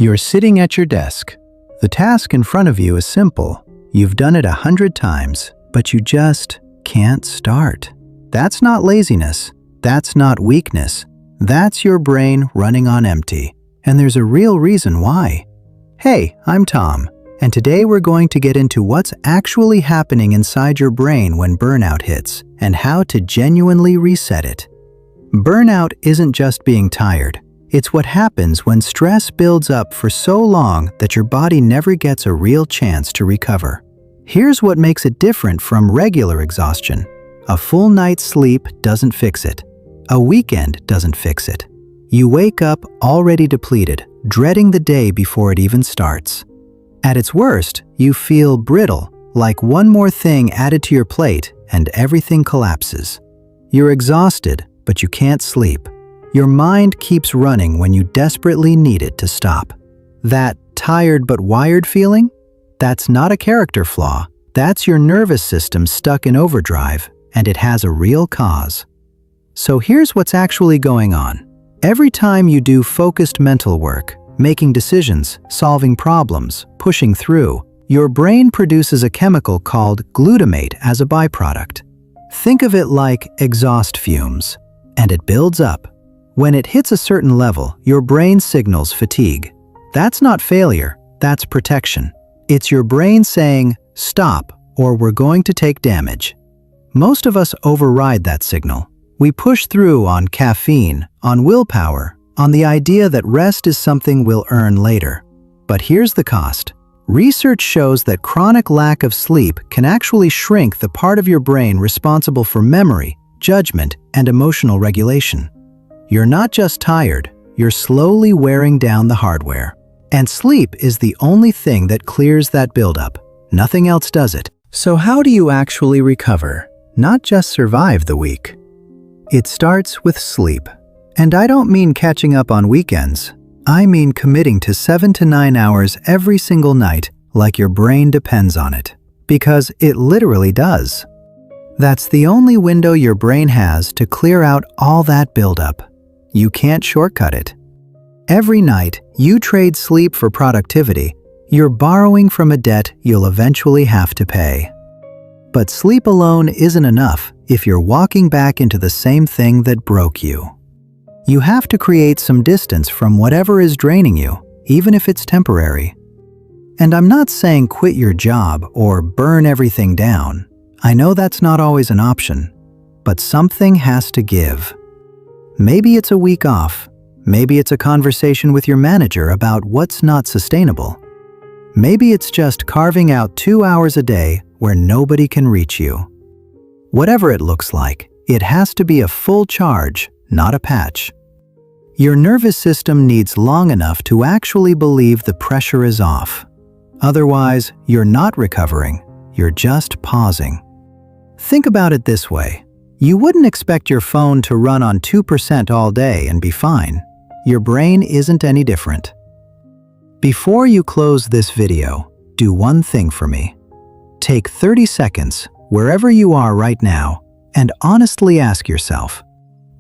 You're sitting at your desk. The task in front of you is simple. You've done it 100 times, but you just can't start. That's not laziness. That's not weakness. That's your brain running on empty. And there's a real reason why. Hey, I'm Tom, and today we're going to get into what's actually happening inside your brain when burnout hits, and how to genuinely reset it. Burnout isn't just being tired. It's what happens when stress builds up for so long that your body never gets a real chance to recover. Here's what makes it different from regular exhaustion. A full night's sleep doesn't fix it. A weekend doesn't fix it. You wake up already depleted, dreading the day before it even starts. At its worst, you feel brittle, like one more thing added to your plate and everything collapses. You're exhausted, but you can't sleep. Your mind keeps running when you desperately need it to stop. That tired but wired feeling? That's not a character flaw. That's your nervous system stuck in overdrive, and it has a real cause. So here's what's actually going on. Every time you do focused mental work, making decisions, solving problems, pushing through, your brain produces a chemical called glutamate as a byproduct. Think of it like exhaust fumes, and it builds up. When it hits a certain level, your brain signals fatigue. That's not failure, that's protection. It's your brain saying, stop, or we're going to take damage. Most of us override that signal. We push through on caffeine, on willpower, on the idea that rest is something we'll earn later. But here's the cost. Research shows that chronic lack of sleep can actually shrink the part of your brain responsible for memory, judgment, and emotional regulation. You're not just tired, you're slowly wearing down the hardware. And sleep is the only thing that clears that buildup. Nothing else does it. So how do you actually recover, not just survive the week? It starts with sleep. And I don't mean catching up on weekends. I mean committing to 7 to 9 hours every single night, like your brain depends on it. Because it literally does. That's the only window your brain has to clear out all that buildup. You can't shortcut it. Every night, you trade sleep for productivity. You're borrowing from a debt you'll eventually have to pay. But sleep alone isn't enough if you're walking back into the same thing that broke you. You have to create some distance from whatever is draining you, even if it's temporary. And I'm not saying quit your job or burn everything down. I know that's not always an option, but something has to give. Maybe it's a week off. Maybe it's a conversation with your manager about what's not sustainable. Maybe it's just carving out 2 hours a day where nobody can reach you. Whatever it looks like, it has to be a full charge, not a patch. Your nervous system needs long enough to actually believe the pressure is off. Otherwise, you're not recovering, you're just pausing. Think about it this way. You wouldn't expect your phone to run on 2% all day and be fine. Your brain isn't any different. Before you close this video, do one thing for me. Take 30 seconds, wherever you are right now, and honestly ask yourself,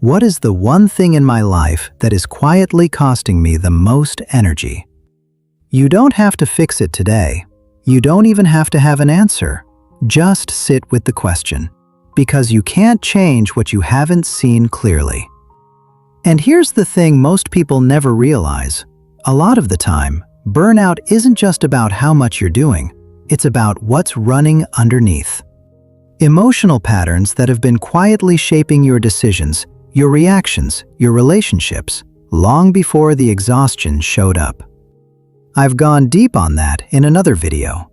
what is the one thing in my life that is quietly costing me the most energy? You don't have to fix it today. You don't even have to have an answer. Just sit with the question. Because you can't change what you haven't seen clearly. And here's the thing most people never realize. A lot of the time, burnout isn't just about how much you're doing. It's about what's running underneath. Emotional patterns that have been quietly shaping your decisions, your reactions, your relationships, long before the exhaustion showed up. I've gone deep on that in another video.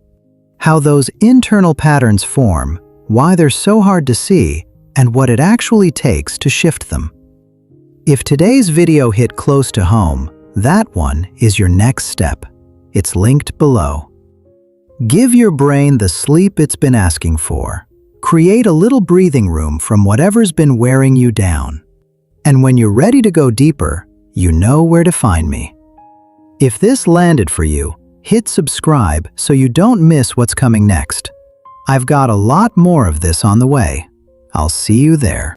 How those internal patterns form, why they're so hard to see, and what it actually takes to shift them. If today's video hit close to home, that one is your next step. It's linked below. Give your brain the sleep it's been asking for. Create a little breathing room from whatever's been wearing you down. And when you're ready to go deeper, you know where to find me. If this landed for you, hit subscribe so you don't miss what's coming next. I've got a lot more of this on the way. I'll see you there.